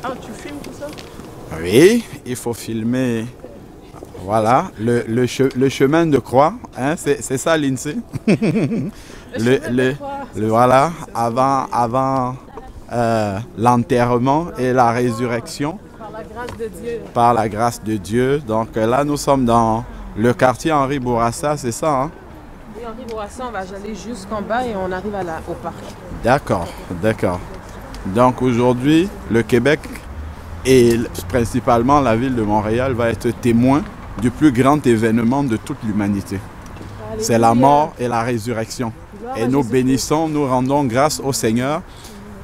Ah, tu filmes tout ça? Oui, il faut filmer. Voilà, le chemin de croix, hein, c'est ça l'INSEE. Voilà, avant l'enterrement et la résurrection. Par la grâce de Dieu. Par la grâce de Dieu. Donc là, nous sommes dans le quartier Henri Bourassa, c'est ça, hein? Et Henri Bourassa, on va aller jusqu'en bas et on arrive au parc. D'accord, d'accord. Donc aujourd'hui, le Québec et principalement la ville de Montréal va être témoin du plus grand événement de toute l'humanité. C'est la mort et la résurrection. Et nous bénissons, nous rendons grâce au Seigneur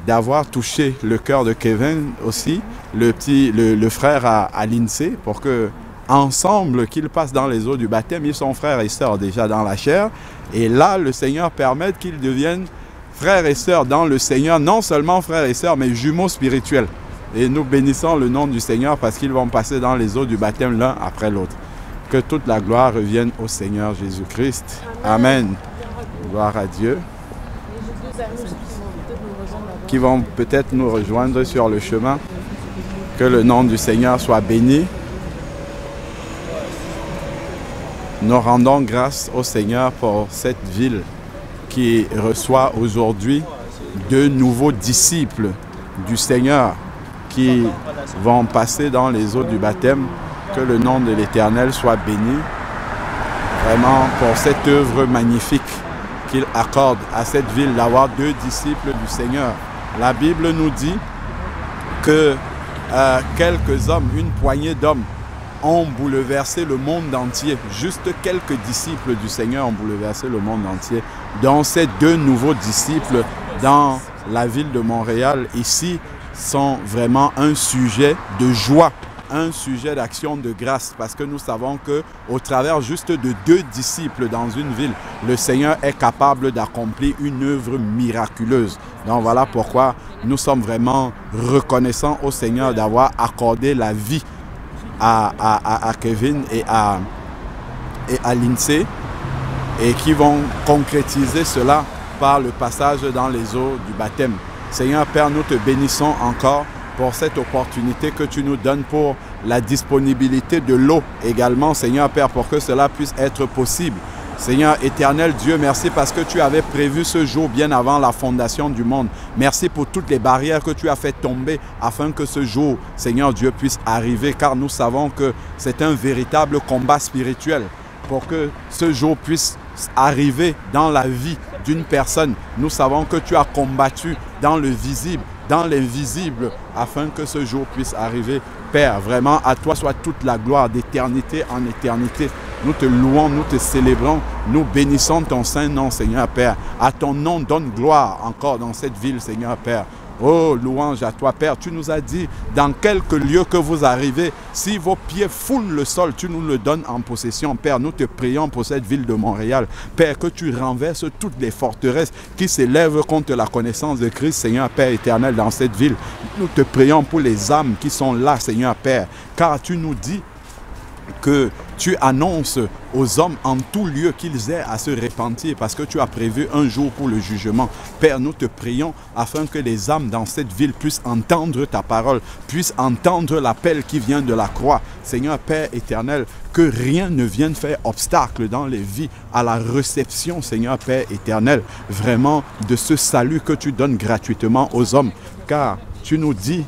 d'avoir touché le cœur de Kevin aussi, le frère à l'INSEE, pour que ensemble qu'ils passent dans les eaux du baptême. Ils sont frères et sœurs déjà dans la chair. Et là, le Seigneur permet qu'ils deviennent frères et sœurs dans le Seigneur, non seulement frères et sœurs, mais jumeaux spirituels. Et nous bénissons le nom du Seigneur parce qu'ils vont passer dans les eaux du baptême l'un après l'autre. Que toute la gloire revienne au Seigneur Jésus-Christ. Amen. Gloire à Dieu. Qui vont peut-être nous rejoindre sur le chemin. Que le nom du Seigneur soit béni. Nous rendons grâce au Seigneur pour cette ville qui reçoit aujourd'hui deux nouveaux disciples du Seigneur qui vont passer dans les eaux du baptême. Que le nom de l'Éternel soit béni. Vraiment pour cette œuvre magnifique qu'il accorde à cette ville d'avoir deux disciples du Seigneur. La Bible nous dit que quelques hommes, une poignée d'hommes, ont bouleversé le monde entier. Juste quelques disciples du Seigneur ont bouleversé le monde entier. Donc ces deux nouveaux disciples dans la ville de Montréal, ici, sont vraiment un sujet de joie, un sujet d'action de grâce, parce que nous savons qu'au travers juste de deux disciples dans une ville, le Seigneur est capable d'accomplir une œuvre miraculeuse. Donc voilà pourquoi nous sommes vraiment reconnaissants au Seigneur d'avoir accordé la vie à Kevin et à l'INSEE, et qui vont concrétiser cela par le passage dans les eaux du baptême. Seigneur Père, nous te bénissons encore pour cette opportunité que tu nous donnes pour la disponibilité de l'eau également, Seigneur Père, pour que cela puisse être possible. Seigneur éternel Dieu, merci parce que tu avais prévu ce jour bien avant la fondation du monde. Merci pour toutes les barrières que tu as fait tomber afin que ce jour, Seigneur Dieu, puisse arriver, car nous savons que c'est un véritable combat spirituel. Pour que ce jour puisse arriver dans la vie d'une personne, nous savons que tu as combattu dans le visible, dans l'invisible, afin que ce jour puisse arriver. Père, vraiment, à toi soit toute la gloire d'éternité en éternité. Nous te louons, nous te célébrons, nous bénissons ton saint nom, Seigneur Père. À ton nom, donne gloire encore dans cette ville, Seigneur Père. Oh, louange à toi, Père. Tu nous as dit, dans quelque lieu que vous arrivez, si vos pieds foulent le sol, tu nous le donnes en possession. Père, nous te prions pour cette ville de Montréal. Père, que tu renverses toutes les forteresses qui s'élèvent contre la connaissance de Christ, Seigneur Père éternel, dans cette ville. Nous te prions pour les âmes qui sont là, Seigneur Père, car tu nous dis que tu annonces aux hommes en tout lieu qu'ils aient à se repentir parce que tu as prévu un jour pour le jugement. Père, nous te prions afin que les âmes dans cette ville puissent entendre ta parole, puissent entendre l'appel qui vient de la croix. Seigneur Père éternel, que rien ne vienne faire obstacle dans les vies à la réception, Seigneur Père éternel, vraiment de ce salut que tu donnes gratuitement aux hommes. Car tu nous dis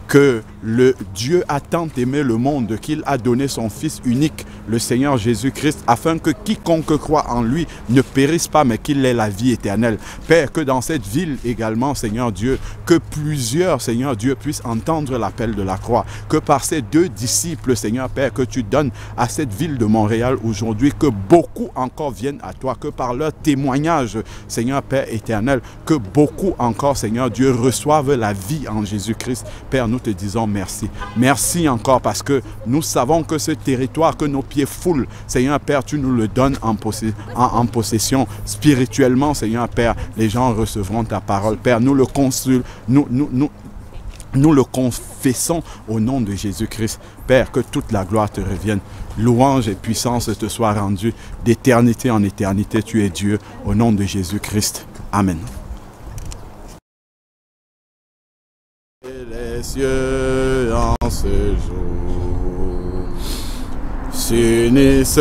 que le Dieu a tant aimé le monde qu'il a donné son Fils unique, le Seigneur Jésus-Christ, afin que quiconque croit en lui ne périsse pas, mais qu'il ait la vie éternelle. Père, que dans cette ville également, Seigneur Dieu, que plusieurs, Seigneur Dieu, puissent entendre l'appel de la croix. Que par ces deux disciples, Seigneur Père, que tu donnes à cette ville de Montréal aujourd'hui, que beaucoup encore viennent à toi. Que par leur témoignage, Seigneur Père éternel, que beaucoup encore, Seigneur Dieu, reçoivent la vie en Jésus-Christ. Père, nous te disons merci. Merci encore parce que nous savons que ce territoire que nos pieds foulent, Seigneur Père, tu nous le donnes en possession spirituellement, Seigneur Père. Les gens recevront ta parole. Père, nous le confessons au nom de Jésus-Christ. Père, que toute la gloire te revienne. Louange et puissance te soient rendues d'éternité en éternité. Tu es Dieu au nom de Jésus-Christ. Amen. les cieux en ce jour s'unissent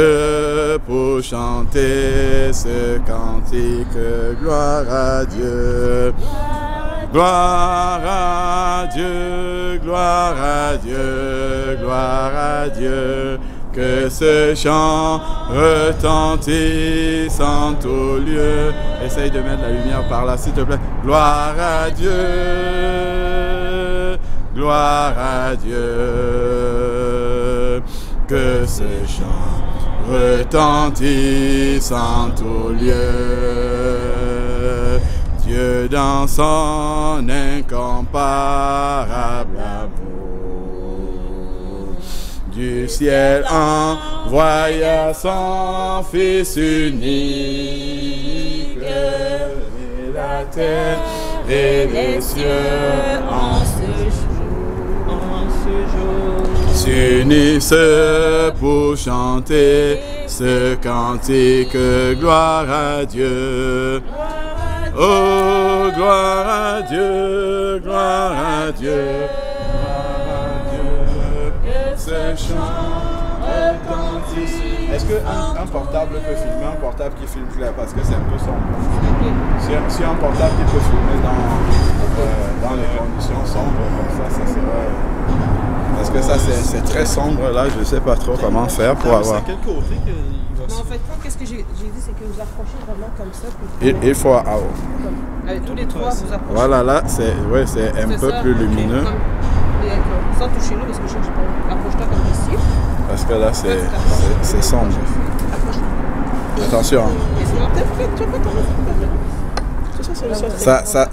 pour chanter ce cantique. Gloire à Dieu. Gloire à Dieu, gloire à Dieu, gloire à Dieu. Que ce chant retentisse en tout lieu. Essaye de mettre la lumière par là, s'il te plaît. Gloire à Dieu, gloire à Dieu. Que ce chant retentisse en tout lieu. Dieu dans son incomparable amour, du ciel envoya son Fils unique, et la terre et les cieux en ce jour s'unissent pour chanter ce cantique. Gloire à Dieu. Oh, gloire à Dieu, gloire à Dieu, gloire à Dieu. Ce chant retentisse. Est-ce qu'un portable peut filmer, un portable qui filme clair? Parce que c'est un peu sombre. Si un portable qui peut filmer dans les conditions sombres, comme ça serait... Parce que ça, c'est très sombre là, je ne sais pas trop comment faire pour avoir... C'est quel côté que... Non, en fait, qu'est-ce que j'ai dit, c'est que vous approchez vraiment comme ça. Il faut... Avec tous les trois, vous approchez. Voilà, là, c'est un peu ça, plus lumineux. Okay, sans toucher l'eau, parce que je sais que je peux... Approche-toi comme ici. Parce que là, c'est sombre. Approche-toi. Attention.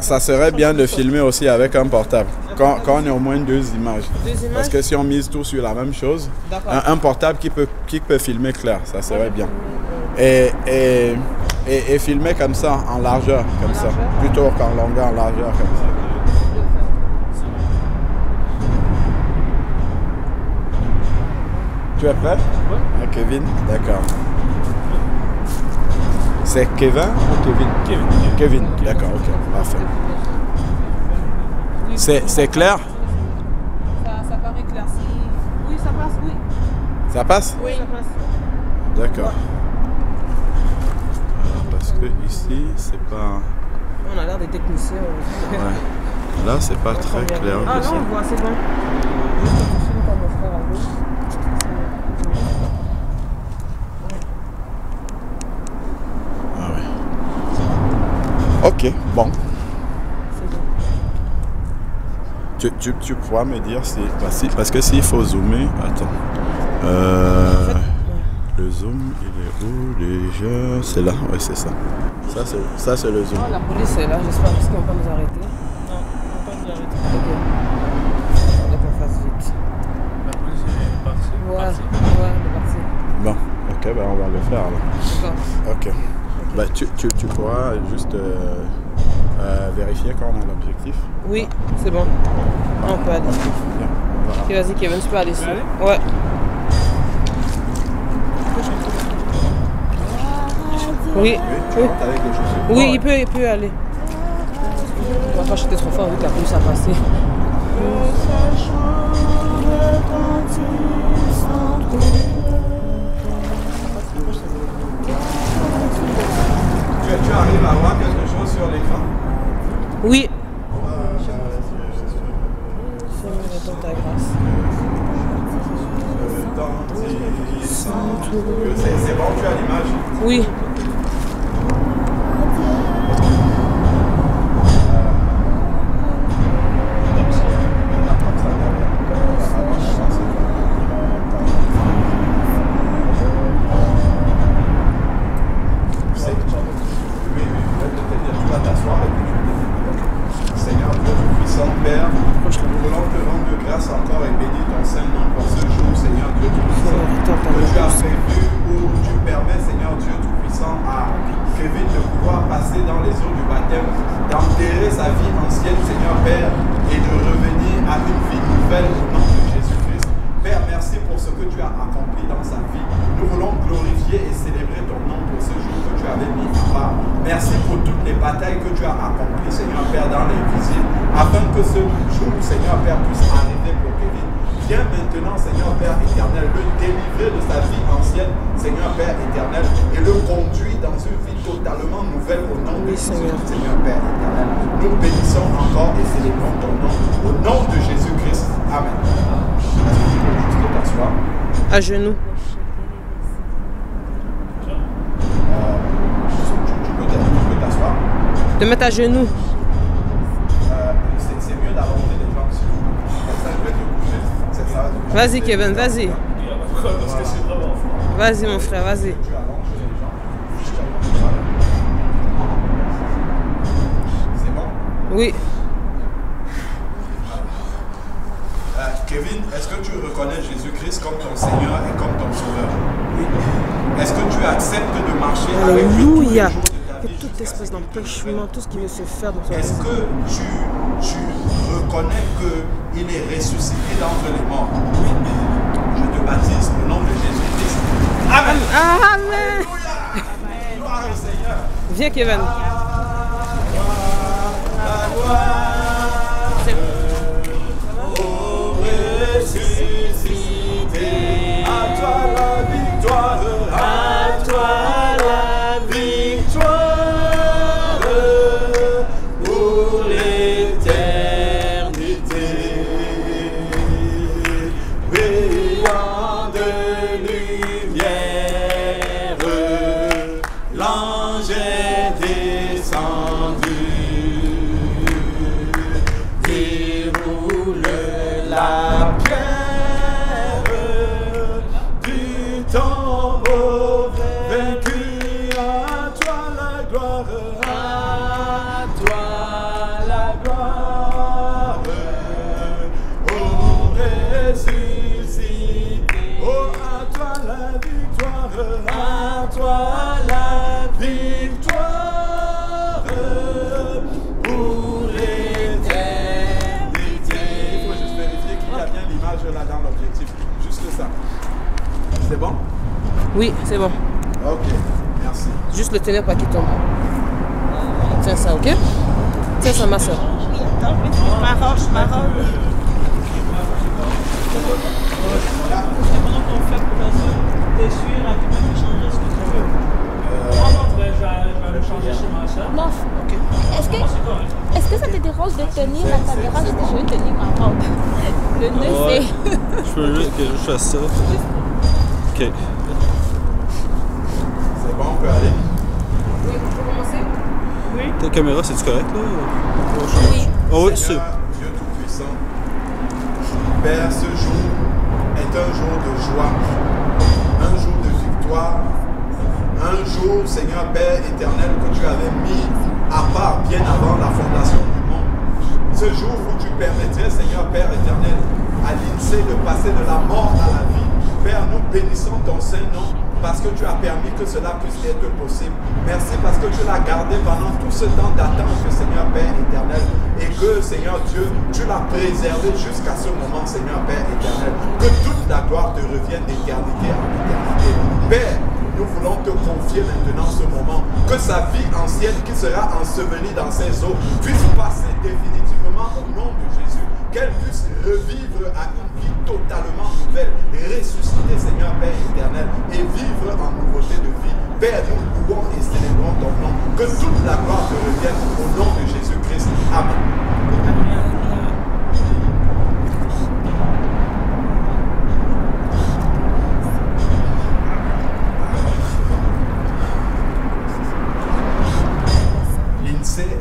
Ça serait bien de filmer aussi avec un portable. Quand on a au moins deux images. Parce que si on mise tout sur la même chose, un portable qui peut filmer clair, ça serait bien. Et filmer comme ça, en largeur, comme ça. Plutôt qu'en longueur, en largeur, comme ça. Tu es prêt? Oui. Kevin? D'accord. C'est Kevin ou Kevin? Kevin, d'accord, ok, parfait. C'est clair? Ça paraît clair. Oui, ça passe, oui. Ça passe? Oui, ça passe. D'accord. Parce que ici, c'est pas... On a l'air des techniciens. Ouais. Là, c'est pas très clair. Ah non, on voit, c'est bon. Ok, bon. Tu pourras me dire si... Parce que s'il faut zoomer... Attends. Le zoom, il est où déjà? C'est là, ouais, c'est ça. Ça, c'est le zoom. Oh, la police est là, j'espère qu'ils vont pas nous arrêter. Non, ils vont pas nous arrêter. Ok. Il faudrait qu'on fasse vite. La police est partie. Ouais, elle est partie. Bon, ok, ben on va le faire là. D'accord. Ok. Bah, tu pourras juste vérifier quand on a l'objectif. Oui, c'est bon. On peut aller. Ok, vas-y Kevin, tu peux aller ici. Ouais. Oui. Oui, il peut aller. On va pas chuter trop fort vu que la police a passé. Tu arrives à voir quelque chose sur l'écran? Oui. Seigneur, dans ta grâce. C'est bon, tu as l'image? Oui. Père, merci pour ce que tu as accompli dans sa vie. Nous voulons glorifier et célébrer ton nom pour ce jour que tu avais mis à part. Merci pour toutes les batailles que tu as accomplies, Seigneur Père, dans l'invisible, afin que ce jour, Seigneur Père, puisse arriver pour Kevin. Viens maintenant, Seigneur Père éternel, le délivrer de sa vie ancienne, Seigneur Père éternel, et le conduire dans une vie totalement nouvelle au nom de Jésus, Seigneur Père éternel. Nous bénissons encore et célébrons ton nom au nom de Jésus-Christ. Amen. Tu peux t'asseoir. À genoux. Tu peux t'asseoir. Te mettre à genoux. C'est mieux d'allonger les jambes sur vous. Comme ça, je vais te coucher. C'est ça. Vas-y, Kevin, vas-y. Parce que c'est vraiment fort. Vas-y, mon frère, vas-y. Tu allonges les jambes. C'est bon? Oui. Kevin, est-ce que tu reconnais Jésus-Christ comme ton Seigneur et comme ton Sauveur? Oui. Est-ce que tu acceptes de marcher avec lui tous les jours de ta vie? Que toute espèce d'empêchement, tout ce qui veut se faire dans ton Est-ce que tu reconnais qu'il est ressuscité d'entre les morts? Oui. Je te baptise au nom de Jésus-Christ. Amen. Amen. Alléluia. Gloire au Seigneur. Viens, Kevin. Ressuscité, à toi la victoire, à toi la victoire, pour l'éternité, brillant de lumière, l'ange est descendu, déroule la pierre du tombeau vaincu, à toi la gloire, à toi la gloire, ô ressuscité, oh à toi la victoire, à toi la victoire, pour l'éternité. Il faut juste vérifier qu'il y a bien l'image là dans l'objectif. Juste ça. C'est bon? Oui, c'est bon. Ok, merci. Juste le tenir pas qu'il tombe. Tiens ça, ok? Tiens ça, ma soeur. Oui, attends, ma robe. Pendant qu'on fait t'essuyer rapidement et changer ce que tu veux. Je vais le changer chez ma soeur. Non. Est-ce que ça te dérange de tenir la caméra? Je veux tenir ma robe. Le nœud, Ouais. c'est... Je veux juste que je fasse ça. Ok. C'est bon, on peut aller? Oui, on peut commencer? Ta caméra, c'est-tu correct là? Oui. Oh oui, c'est. Seigneur, Dieu Tout-Puissant, Père, ce jour est un jour de joie, un jour de victoire, un jour, Seigneur Père éternel, que tu avais mis à part bien avant la fondation du monde. Ce jour où tu permettrais, Seigneur Père éternel, à l'INSEE de passer de la mort à la vie. Père, nous bénissons ton Saint-Nom parce que tu as permis que cela puisse être possible. Merci parce que tu l'as gardé pendant tout ce temps d'attente, Seigneur Père éternel, et que, Seigneur Dieu, tu l'as préservé jusqu'à ce moment, Seigneur Père éternel. Que toute la gloire te revienne d'éternité en éternité. Père, nous voulons te confier maintenant ce moment, que sa vie ancienne qui sera ensevelie dans ses eaux puisse passer définitivement au nom de Jésus, qu'elle puisse revivre à une vie totalement nouvelle, ressusciter, Seigneur Père éternel, et vivre en nouveauté de vie. Père, nous louons et célébrons ton nom, que toute la gloire te revienne au nom de Jésus-Christ. Amen.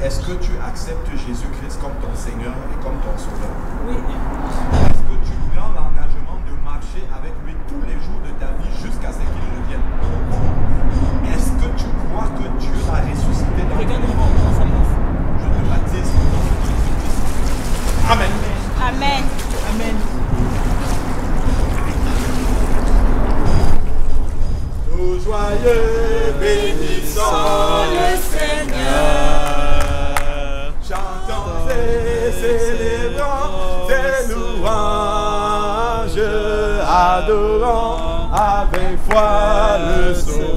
Est-ce que tu acceptes Jésus-Christ comme ton Seigneur et comme ton Sauveur? Oui. Est-ce que tu prends l'engagement de marcher avec lui tous les jours de ta vie jusqu'à ce qu'il revienne? Est-ce que tu crois que Dieu l'a ressuscité dans le monde? Je te baptise au nom de Jésus-Christ. Amen. Amen. Amen. Nous joyeux bénissons le Seigneur. Chantons et célébrons tes louanges. adorons avec foi le Sauveur.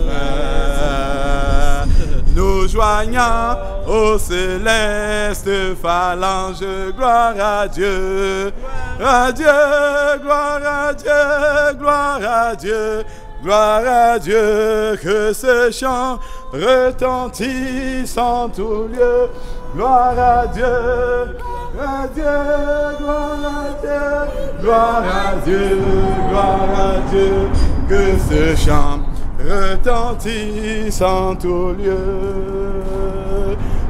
Nous joignons au céleste phalange, gloire à Dieu, gloire à Dieu, gloire à Dieu, gloire à Dieu, que ce chant retentisse en tout lieu, gloire à Dieu, gloire à Dieu, gloire à Dieu, gloire à Dieu, gloire à Dieu, que ce chant retentisse en tout lieu.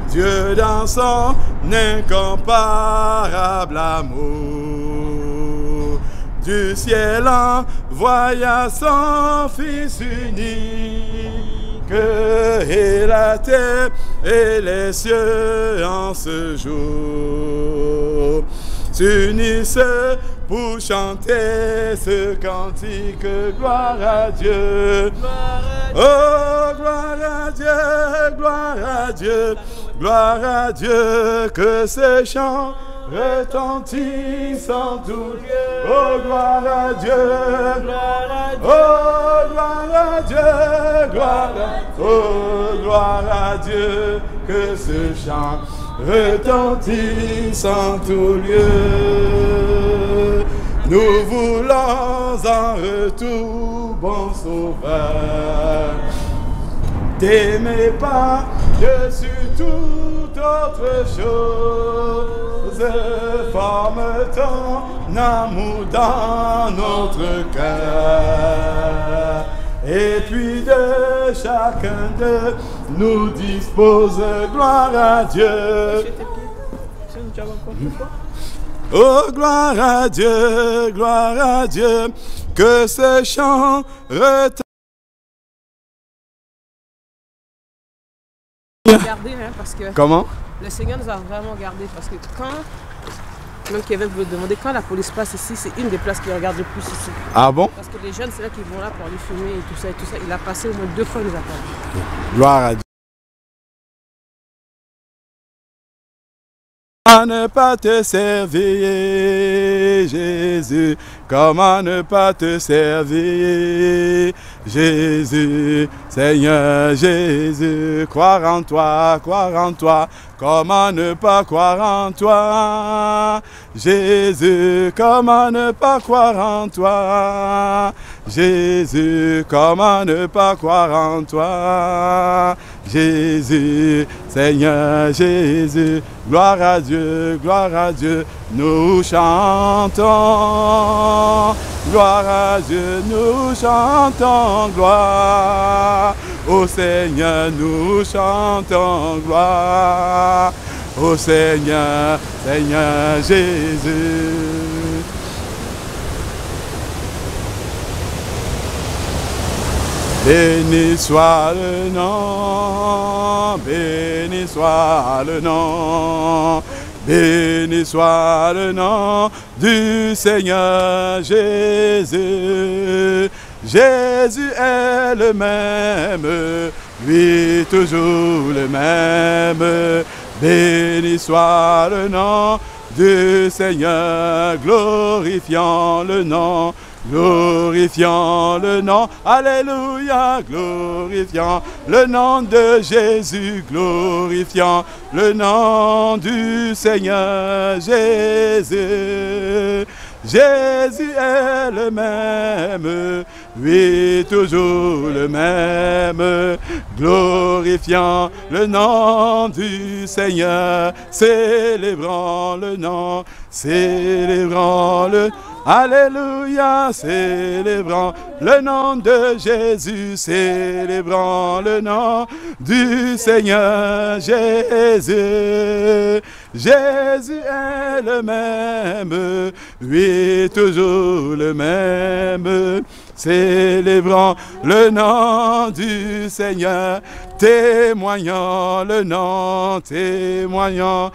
Dieu dans son incomparable amour, du ciel envoya son Fils unique, et la terre et les cieux en ce jour s'unissent pour chanter ce cantique. Gloire à Dieu, oh gloire à Dieu, gloire à Dieu, gloire à Dieu, que ce chant retentisse en tout lieu. Oh gloire à Dieu, oh gloire à Dieu, oh gloire à Dieu, que ce chant retentisse en tout lieu. Nous voulons en retour, bon Sauveur, t'aimer par-dessus toute autre chose, forme ton amour dans notre cœur, et puis de chacun de nous dispose, gloire à Dieu. Oh, gloire à Dieu, que ce chant retentit. Regardez, hein, parce que Comment? le Seigneur nous a vraiment gardés, parce que quand, même Kevin vous le demander, quand la police passe ici, c'est une des places qui regarde le plus ici. Ah bon? Parce que les jeunes, c'est là qu'ils vont là pour aller fumer et tout ça et tout ça. Il a passé au moins 2 fois, il nous a parlé. Gloire à Dieu. Comment ne pas te servir, Jésus? Comment ne pas te servir, Jésus? Seigneur Jésus, croire en toi, croire en toi. Comment ne pas croire en toi, Jésus? Comment ne pas croire en toi, Jésus? Comment ne pas croire en toi, Jésus? Seigneur Jésus, gloire à Dieu, nous chantons. Gloire à Dieu, nous chantons gloire. Au Seigneur, nous chantons gloire. Au Seigneur, Seigneur Jésus. Béni soit le nom, béni soit le nom, béni soit le nom du Seigneur Jésus. Jésus est le même, lui toujours le même. Béni soit le nom du Seigneur, glorifiant le nom. Glorifiant le nom, alléluia, glorifiant le nom de Jésus, glorifiant le nom du Seigneur Jésus. Jésus est le même, oui, toujours le même, glorifiant le nom du Seigneur, célébrant le nom, célébrant le alléluia, célébrant le nom de Jésus, célébrant le nom du Seigneur Jésus. Jésus est le même, oui, toujours le même, célébrant le nom du Seigneur, témoignant le nom, témoignant.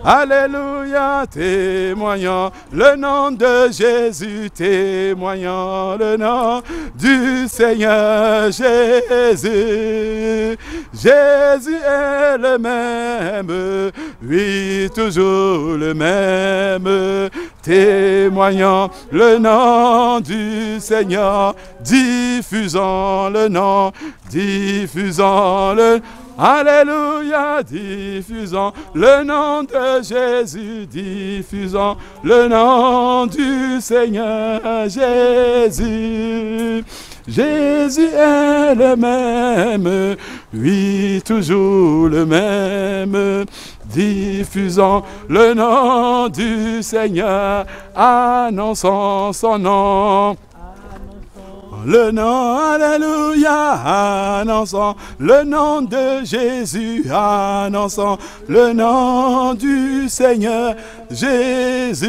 Alléluia, témoignant le nom de Jésus, témoignant le nom du Seigneur Jésus. Jésus est le même, oui, toujours le même, témoignons le nom du Seigneur, diffusons le nom, diffusons le Alléluia, diffusons le nom de Jésus, diffusons le nom du Seigneur Jésus. Jésus est le même, oui, toujours le même. Diffusons le nom du Seigneur, annonçons son nom. Le nom, alléluia, annonçons le nom de Jésus, annonçons le nom du Seigneur Jésus.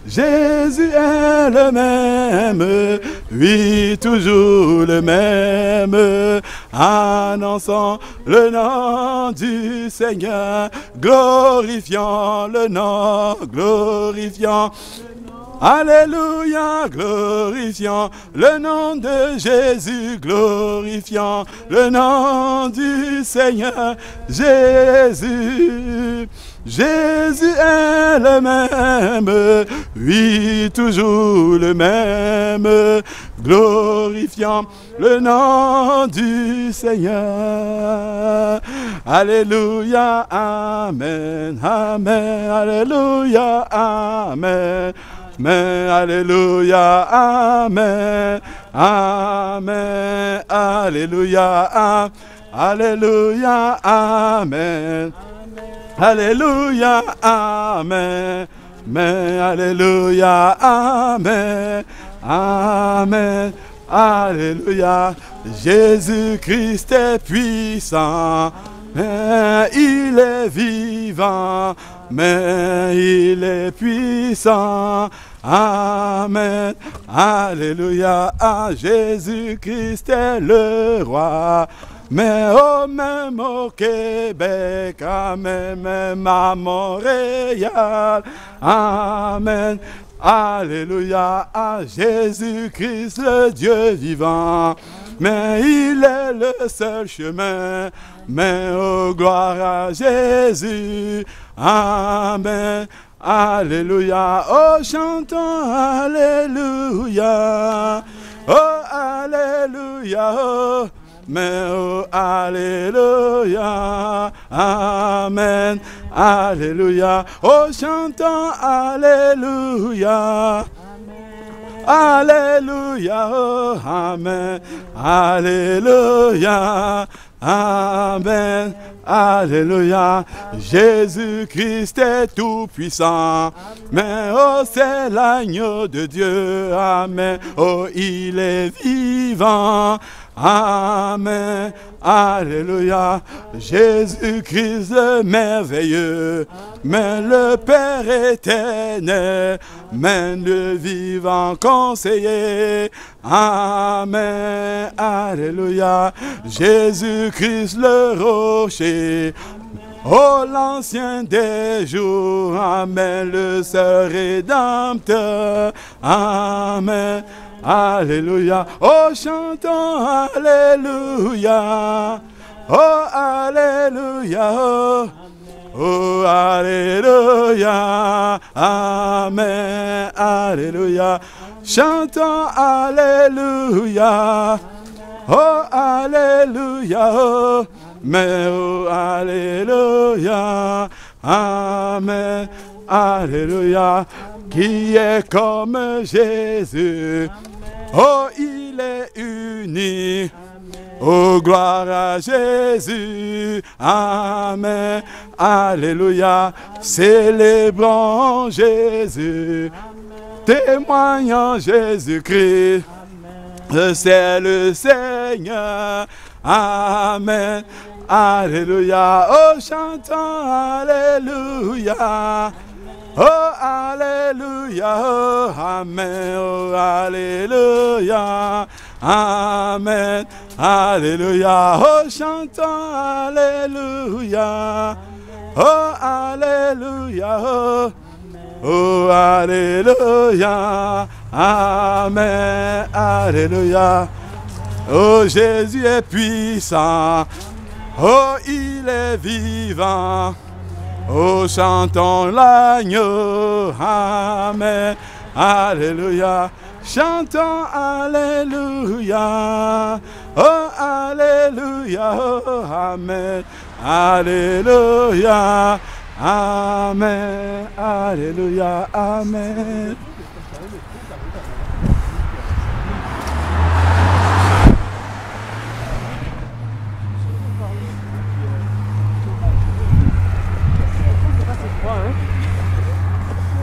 Jésus est le même, oui, toujours le même. Annonçons le nom du Seigneur, glorifions le nom, glorifions. Alléluia, glorifions le nom de Jésus, glorifions le nom du Seigneur Jésus. Jésus est le même, oui, toujours le même. Glorifions le nom du Seigneur. Alléluia, amen, amen, alléluia, amen. Amen, alléluia, amen, amen, alléluia, alléluia, amen, alléluia, amen, amen, alléluia, amen, amen, alléluia. Jésus-Christ est puissant, mais il est vivant, mais il est puissant. Amen, alléluia, Jésus-Christ est le roi. Mais même au Québec, amen, même à Montréal, amen, alléluia, Jésus-Christ le Dieu vivant. Mais il est le seul chemin, mais oh gloire à Jésus, amen, alléluia, oh chantons alléluia, oh alléluia, oh, mais oh alléluia, amen, alléluia, oh chantons alléluia. Alléluia, oh, amen, alléluia, amen, alléluia. Jésus-Christ est tout puissant, mais oh c'est l'agneau de Dieu, amen, oh il est vivant. Amen, alléluia, Jésus-Christ le merveilleux, mais le Père éternel, mais le vivant conseiller. Amen, alléluia, Jésus-Christ le rocher, oh l'ancien des jours, amen, le seul rédempteur, amen. Alléluia, oh chantons alléluia, oh alléluia, oh alléluia, amen, alléluia, chantons alléluia, oh alléluia, mais oh alléluia, amen, alléluia, qui est comme Jésus. Oh, il est uni. Oh, gloire à Jésus. Amen. Alléluia. Célébrons Jésus. Témoignons Jésus-Christ. C'est le Seigneur. Amen. Alléluia. Oh, chantons Alléluia. Oh, alléluia, oh, amen, oh, alléluia, amen, alléluia, oh, chantons alléluia, oh, alléluia, oh, alléluia, amen, alléluia, oh, Jésus est puissant, oh, il est vivant. Oh, chantons l'agneau. Amen. Alléluia. Chantons Alléluia. Oh, Alléluia. Oh, Amen. Alléluia. Amen. Alléluia. Amen.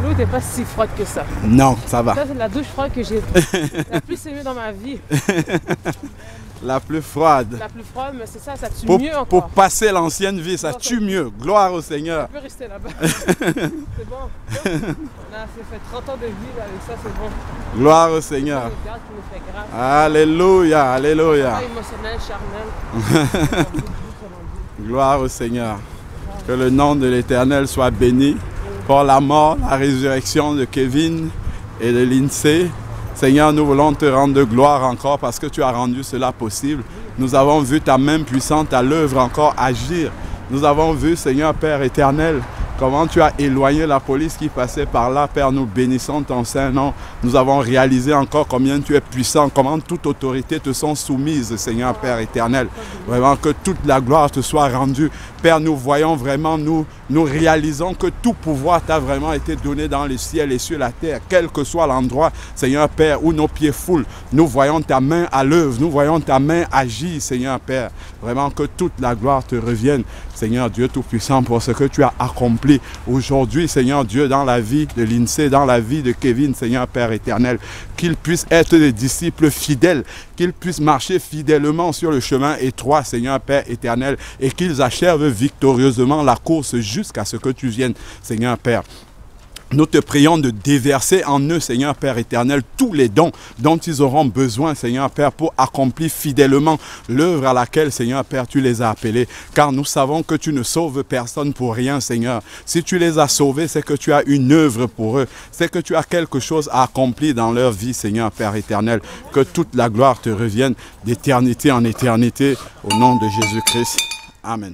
L'eau n'était pas si froide que ça. Non, ça va. Ça, c'est la douche froide que j'ai la plus aimée dans ma vie. La plus froide. La plus froide, mais c'est ça, ça tue Pour, mieux encore. pour passer l'ancienne vie, ça tue mieux. Gloire au Seigneur. On peut rester là-bas. C'est bon. On a fait 30 ans de vie avec ça, c'est bon. Gloire au Seigneur. Le garde qui nous fait grâce. Alléluia, alléluia. Pas émotionnel, charnel. Gloire au Seigneur. Que le nom de l'Éternel soit béni pour la mort, la résurrection de Kevin et de Lindsay. Seigneur, nous voulons te rendre gloire encore parce que tu as rendu cela possible. Nous avons vu ta main puissante à l'œuvre encore agir. Nous avons vu, Seigneur Père éternel, comment tu as éloigné la police qui passait par là. Père, nous bénissons ton Saint-Nom. Nous avons réalisé encore combien tu es puissant, comment toute autorité te sont soumises, Seigneur Père éternel. Vraiment que toute la gloire te soit rendue. Père, nous voyons vraiment, nous réalisons que tout pouvoir t'a vraiment été donné dans le ciel et sur la terre, quel que soit l'endroit, Seigneur Père, où nos pieds foulent. Nous voyons ta main à l'œuvre, nous voyons ta main agir, Seigneur Père. Vraiment que toute la gloire te revienne, Seigneur Dieu Tout-Puissant, pour ce que tu as accompli aujourd'hui, Seigneur Dieu, dans la vie de Lindsay, dans la vie de Kevin, Seigneur Père éternel. Qu'ils puissent être des disciples fidèles, qu'ils puissent marcher fidèlement sur le chemin étroit, Seigneur Père éternel, et qu'ils achèvent victorieusement la course jusqu'à ce que tu viennes, Seigneur Père. Nous te prions de déverser en eux, Seigneur Père éternel, tous les dons dont ils auront besoin, Seigneur Père, pour accomplir fidèlement l'œuvre à laquelle, Seigneur Père, tu les as appelés. Car nous savons que tu ne sauves personne pour rien, Seigneur. Si tu les as sauvés, c'est que tu as une œuvre pour eux. C'est que tu as quelque chose à accomplir dans leur vie, Seigneur Père éternel. Que toute la gloire te revienne d'éternité en éternité, au nom de Jésus-Christ. Amen.